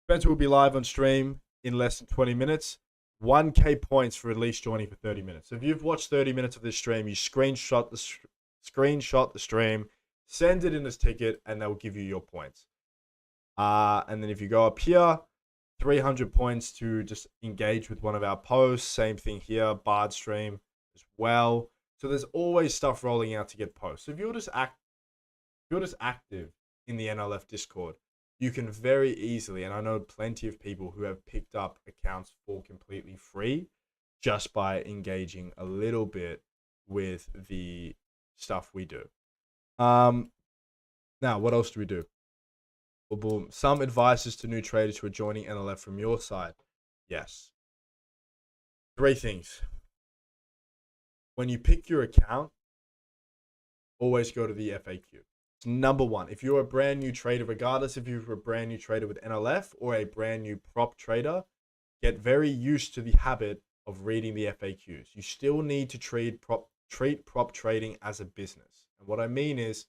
Spencer will be live on stream in less than 20 minutes. 1K points for at least joining for 30 minutes. So if you've watched 30 minutes of this stream, you screenshot the stream, send it in as ticket, and they'll give you your points. And then if you go up here, 300 points to just engage with one of our posts. Same thing here, Bard stream as well. So there's always stuff rolling out to get posts. So if you're just active in the NLF Discord, you can very easily, and I know plenty of people who have picked up accounts for completely free just by engaging a little bit with the stuff we do. Now, what else do we do? Boom. Some advices to new traders who are joining NLF from your side. Yes. 3 things. When you pick your account, always go to the FAQ. It's number 1. If you're a brand new trader, regardless if you're a brand new trader with NLF or a brand new prop trader, get very used to the habit of reading the FAQs. You still need to treat prop trading as a business. And what I mean is,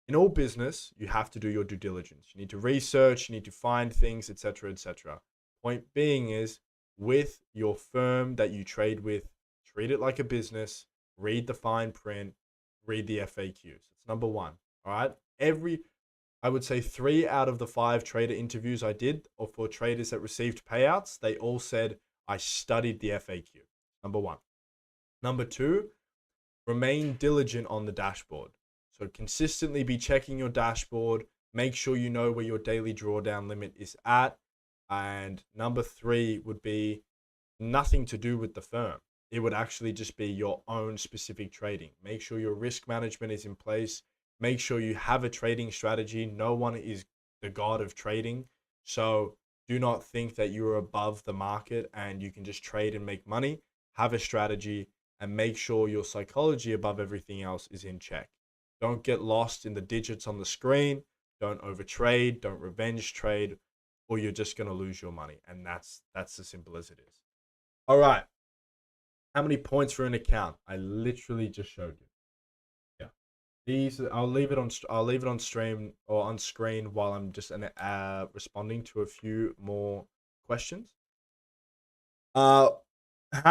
in all business, you have to do your due diligence. You need to research, you need to find things, etc., etc. Point being is, with your firm that you trade with, treat it like a business, read the fine print, read the FAQs. It's number 1. All right. I would say 3 out of the 5 trader interviews I did, or for traders that received payouts, they all said I studied the FAQ. Number 1. Number 2, remain diligent on the dashboard. So consistently be checking your dashboard. Make sure you know where your daily drawdown limit is at. And number 3 would be nothing to do with the firm. It would actually just be your own specific trading. Make sure your risk management is in place. Make sure you have a trading strategy. No one is the god of trading. So do not think that you're above the market and you can just trade and make money. Have a strategy and make sure your psychology above everything else is in check. Don't get lost in the digits on the screen. Don't overtrade. Don't revenge trade, or you're just going to lose your money. And that's as simple as it is. All right. How many points for an account? I literally just showed you. Yeah. These I'll leave it on stream or on screen while I'm just responding to a few more questions. How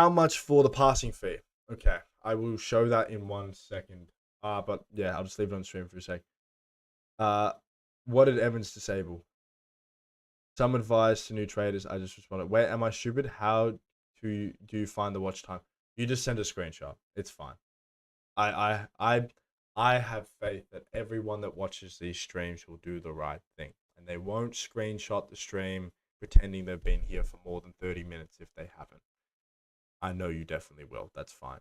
much for the passing fee? Okay, I will show that in 1 second. But yeah, I'll just leave it on stream for a sec. What did Evans disable? Some advice to new traders. I just responded. Wait, am I stupid? How do you find the watch time? You just send a screenshot. It's fine. I have faith that everyone that watches these streams will do the right thing, and they won't screenshot the stream pretending they've been here for more than 30 minutes if they haven't. I know you definitely will. That's fine.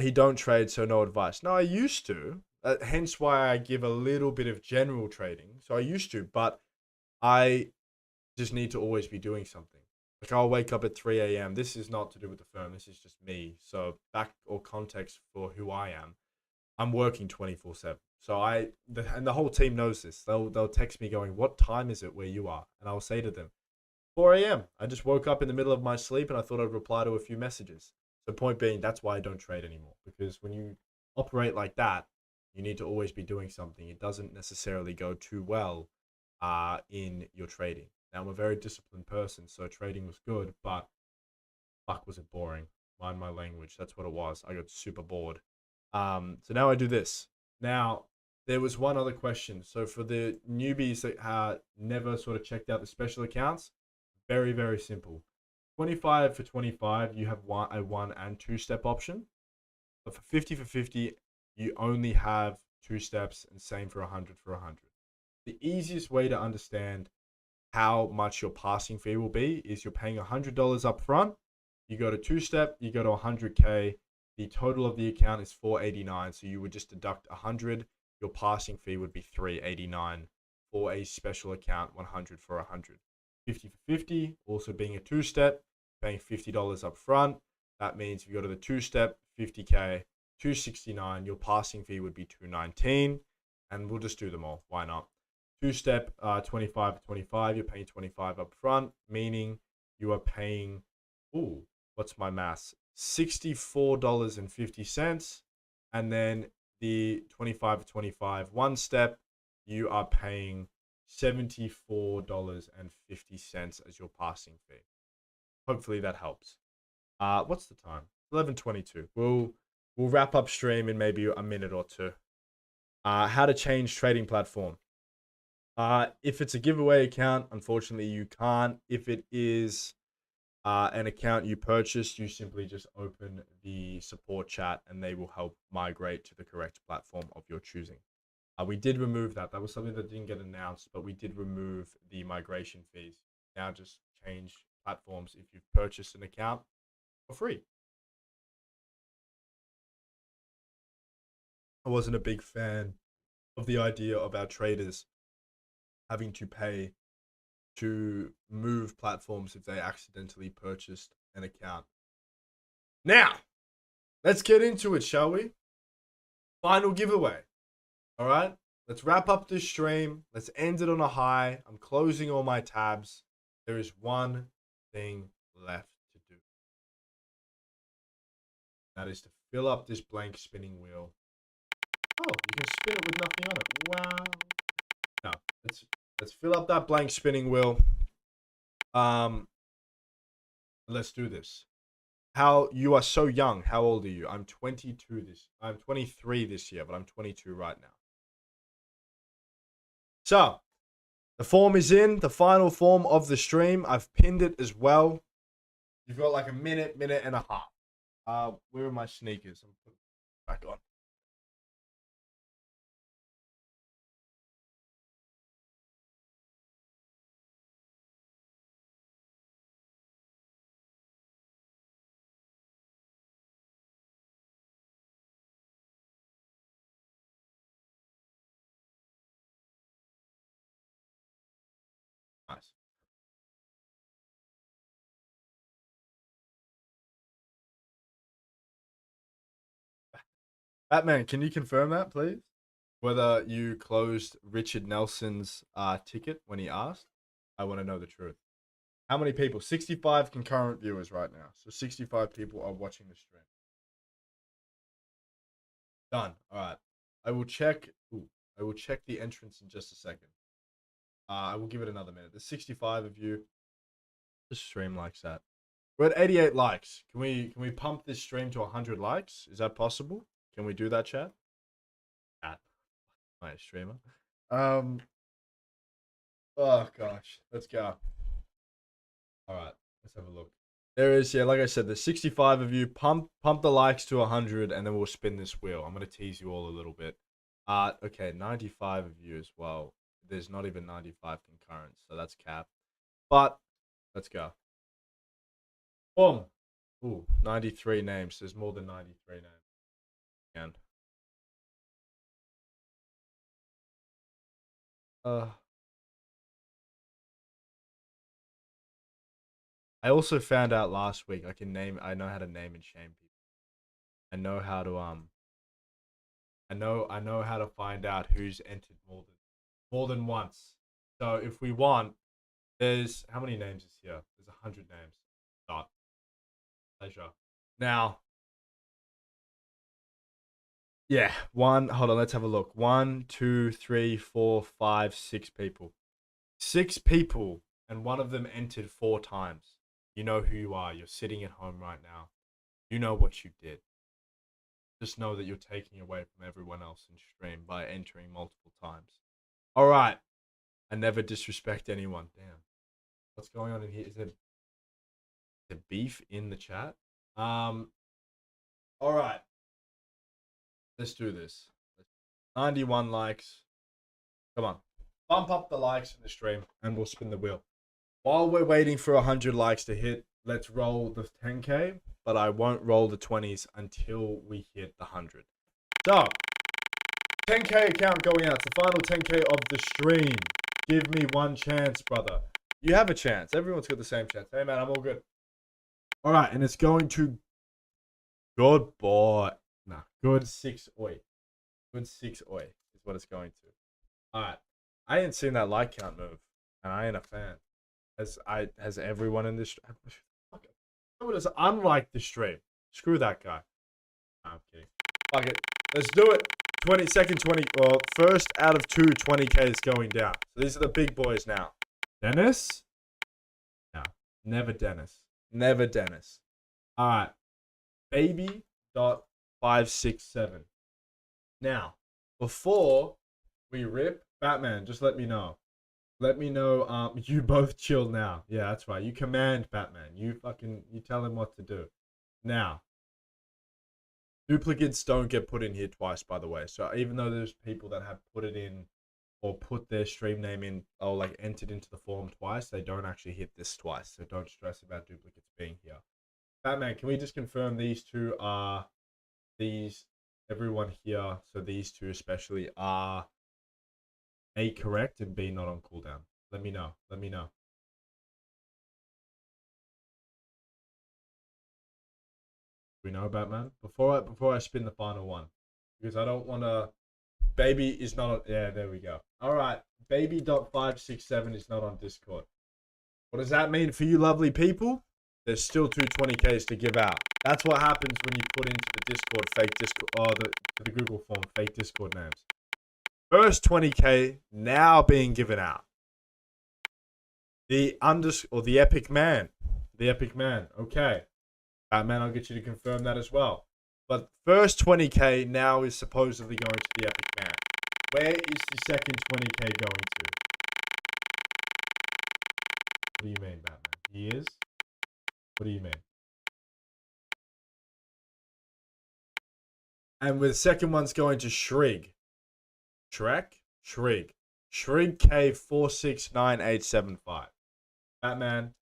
He don't trade, so no advice. No, I used to. Hence why I give a little bit of general trading. So I used to, but I just need to always be doing something. Like I'll wake up at 3 a.m. This is not to do with the firm. This is just me. So back or context for who I am. I'm working 24/7. So and the whole team knows this. They'll text me going, "What time is it where you are?" And I'll say to them, 4 a.m. I just woke up in the middle of my sleep and I thought I'd reply to a few messages. So point being, that's why I don't trade anymore. Because when you operate like that, you need to always be doing something. It doesn't necessarily go too well in your trading. Now, I'm a very disciplined person, so trading was good, but fuck, was it boring. Mind my language. That's what it was. I got super bored. So now I do this. Now, there was one other question. So for the newbies that never sort of checked out the special accounts, very, very simple. 25 for 25, you have a 1 and 2 step option. But for 50 for 50, you only have 2 steps, and same for 100 for 100. The easiest way to understand how much your passing fee will be is you're paying $100 up front. You go to 2 step, you go to 100K. The total of the account is $489. So you would just deduct 100. Your passing fee would be $389 for a special account, 100 for 100. 50 for 50, also being a 2 step, paying $50 up front. That means if you go to the 2 step, 50K, $269, your passing fee would be $219. And we'll just do them all. Why not? 2 step, 25 for 25, you're paying 25 up front, meaning you are paying, what's my maths? $64.50. And then the 25 for 25, 1 step, you are paying $74.50 as your passing fee. Hopefully that helps. What's the time? 11:22. We'll wrap up stream in maybe a minute or two. How to change trading platform. If it's a giveaway account, unfortunately you can't. If it is an account you purchased, you simply just open the support chat and they will help migrate to the correct platform of your choosing. We did remove that. That was something that didn't get announced, but we did remove the migration fees. Now just change platforms if you've purchased an account for free. I wasn't a big fan of the idea of our traders having to pay to move platforms if they accidentally purchased an account. Now, let's get into it, shall we? Final giveaway. All right, let's wrap up this stream. Let's end it on a high. I'm closing all my tabs. There is one thing left to do. That is to fill up this blank spinning wheel. Oh, you can spin it with nothing on it. Wow. Now, let's fill up that blank spinning wheel. Let's do this. How you are so young. How old are you? I'm 23 this year, but I'm 22 right now. So, the form is in, the final form of the stream. I've pinned it as well. You've got like a minute and a half. Where are my sneakers? I'm putting them back on. Nice. Batman, can you confirm that, please? Whether you closed Richard Nelson's ticket when he asked? I want to know the truth. How many people? 65 concurrent viewers right now. So 65 people are watching the stream. Done. All right. I will check. I will check the entrance in just a second. I will give it another minute. There's 65 of you. The stream likes that. We're at 88 likes. Can we pump this stream to 100 likes? Is that possible? Can we do that, chat? Chat. My streamer. Oh gosh. Let's go. All right. Let's have a look. There is, yeah, like I said, there's 65 of you. Pump the likes to 100, and then we'll spin this wheel. I'm gonna tease you all a little bit. Okay, 95 of you as well. There's not even 95 concurrent, so that's cap. But let's go. Boom. Ooh, 93 names. There's more than 93 names. And I also found out last week I know how to name and shame people. I know how to I know how to find out who's entered more than once. So if we want, there's how many names is here? There's 100 names. Start. Pleasure. Now, yeah, hold on, let's have a look. 1, 2, 3, 4, 5, 6 people. 6 people, and one of them entered 4 times. You know who you are. You're sitting at home right now. You know what you did. Just know that you're taking away from everyone else in stream by entering multiple times. All right. I never disrespect anyone. Damn. What's going on in here? Is there beef in the chat? All right. Let's do this. 91 likes. Come on. Bump up the likes in the stream and we'll spin the wheel. While we're waiting for 100 likes to hit, let's roll the 10K, but I won't roll the 20s until we hit the 100. So, 10K account going out. It's the final 10K of the stream. Give me one chance, brother. You have a chance. Everyone's got the same chance. Hey, man, I'm all good. All right, and it's going to good boy. Nah, good 6 oi. Good 6 oi is what it's going to. All right. I ain't seen that like count move, and I ain't a fan. Has everyone in this? Someone has unliked the stream. Screw that guy. No, I'm kidding. Fuck it. Let's do it. second 20, well, first out of 2 20K is going down. So these are the big boys now. Dennis? No, never Dennis. Never Dennis. All right. Baby.567. Now, before we rip Batman, just let me know. Let me know. You both chill now. Yeah, that's right. You command Batman. You tell him what to do. Now, duplicates don't get put in here twice, by the way. So even though there's people that have put it in or put their stream name in or like entered into the form twice, they don't actually hit this twice. So don't stress about duplicates being here. Batman, can we just confirm these two are everyone here, so these two especially, are A, correct, and B, not on cooldown? Let me know. Let me know. We know, Batman? Before I spin the final one. Because I don't want to... Baby is not on... Yeah, there we go. Alright. Baby.567 is not on Discord. What does that mean for you lovely people? There's still 220Ks to give out. That's what happens when you put into the Discord fake Discord... Oh, the Google form fake Discord names. First 20K now being given out. The Epic Man. The Epic Man. Okay. Batman, I'll get you to confirm that as well. But first 20K now is supposedly going to the Epic Man. Where is the second 20K going to? What do you mean, Batman? He is? What do you mean? And the second one's going to Shrig. Shrek? Shrig. Shrig K469875. Batman.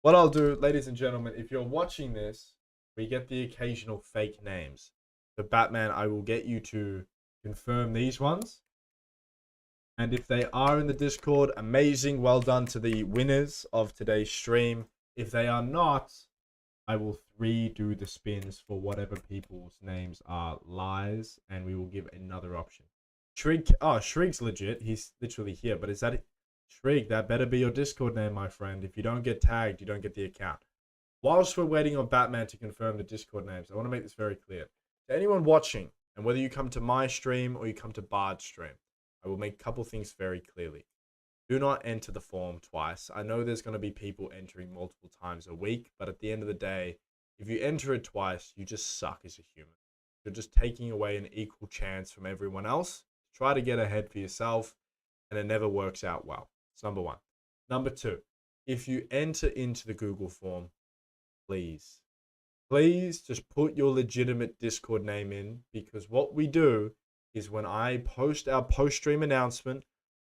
What I'll do, ladies and gentlemen, if you're watching this, we get the occasional fake names. So Batman, I will get you to confirm these ones. And if they are in the Discord, amazing. Well done to the winners of today's stream. If they are not, I will redo the spins for whatever people's names are lies, and we will give another option. Shrig, oh, Shrig's legit. He's literally here, but is that it? Shrig, that better be your Discord name, my friend. If you don't get tagged, you don't get the account. Whilst we're waiting on Batman to confirm the Discord names, I want to make this very clear. To anyone watching, and whether you come to my stream or you come to Bard's stream, I will make a couple things very clearly. Do not enter the form twice. I know there's going to be people entering multiple times a week, but at the end of the day, if you enter it twice, you just suck as a human. You're just taking away an equal chance from everyone else. Try to get ahead for yourself, and it never works out well. It's number one. Number two, if you enter into the Google form, please just put your legitimate Discord name in, because what we do is when I post our post-stream announcement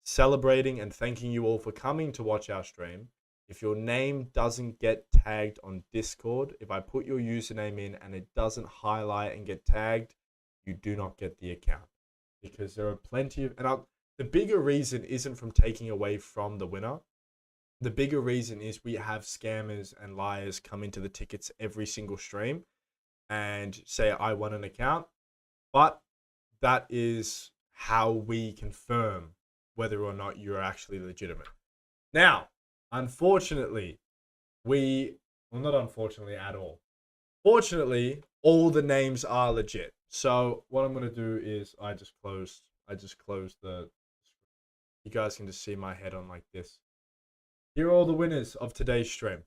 celebrating and thanking you all for coming to watch our stream, if your name doesn't get tagged on Discord, if I put your username in and it doesn't highlight and get tagged, you do not get the account. Because there are plenty of... the bigger reason isn't from taking away from the winner. The bigger reason is we have scammers and liars come into the tickets every single stream and say, I won an account. But that is how we confirm whether or not you're actually legitimate. Now, unfortunately, not unfortunately at all. Fortunately, all the names are legit. So what I'm going to do is I just closed the... You guys can just see my head on like this. Here are all the winners of today's stream.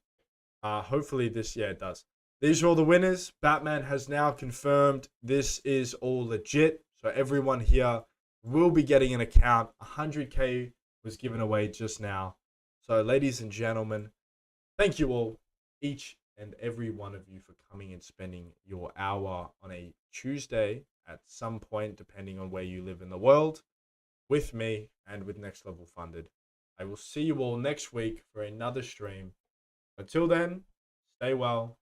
Hopefully this, yeah, it does. These are all the winners. Batman has now confirmed this is all legit. So everyone here will be getting an account. 100K was given away just now. So ladies and gentlemen, thank you all, each and every one of you, for coming and spending your hour on a Tuesday at some point, depending on where you live in the world, with me and with Next Level Funded. I will see you all next week for another stream. Until then, stay well,